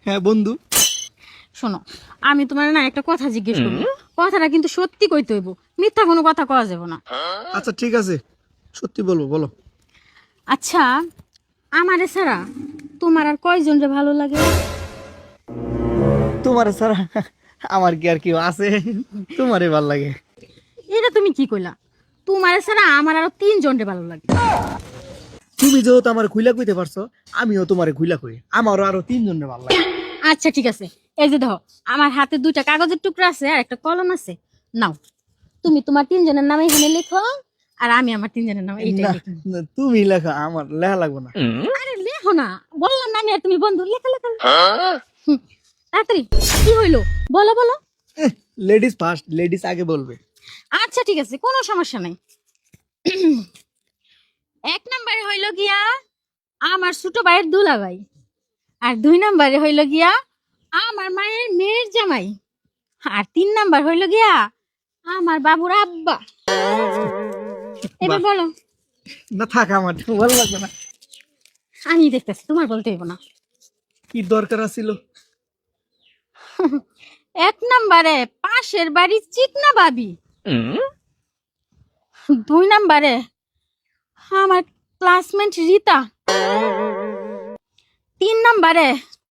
হ্যাঁ বন্ধু। শোনো, আমি তোমার না একটা কথা জিজ্ঞেস করবো, কথাটা কিন্তু সত্যি কইতে হইব, মিথ্যা কোনো কথা কওয়া যাবে না। আচ্ছা ঠিক আছে, সত্যি বলবো, বলো। আচ্ছা, আমারে ছাড়া তোমার আর কয়জন রে ভালো লাগে? তোমার ছাড়া আমার কি আর কেউ আছে? তোমারে ভাল লাগে। এটা তুমি কি কইলা? তোমারে ছাড়া আমার আরো 3 জন রে ভালো লাগে। তুমি যেহেতু আমার খুইলা কইতে পারছো, আমিও তোমারে খুইলা কই, আমারও আরো 3 জনের ভাল লাগে। আচ্ছা ঠিক আছে, এই যে দেখো, আমার হাতে 2টা কাগজের টুকরা আছে আর একটা কলম আছে, নাও তুমি তোমার 3 জনের নাম এখানে লেখো, আর আমি আমার 3 জনের নাম এইটাই না, লিখি। না, তুমি লেখা, আমার লেখা লাগবে না। আরে লেখো না, বললাম না আমি আর তুমি বন্ধু, লেখা লেখা। হুম, তাড়াতাড়ি, কি হইলো বলো বলো। লেডিস ফার্স্ট, লেডিস আগে বলবে। আচ্ছা ঠিক আছে, কোনো সমস্যা নাই। 1 নম্বরে হইল গিয়া আমার ছোট ভাইয়ের দুলাভাই, আর 2 নম্বরে হইল গিয়া আমার মায়ের মেয়ের জামাই, আর 3 নাম্বার হইল গিয়া আমার বাবুর আব্বা। এবার বাহ। বলো। না থাক, আমার ভালো লাগবে না। আমি দেখতেছি, তোমার বলতে হইব না। কি দরকার আছিল? 1 নম্বরে পাশের বাড়ির চিকনা ভাবি, 2 নম্বরে আমার ক্লাসমেট রীতা, 3 নম্বরে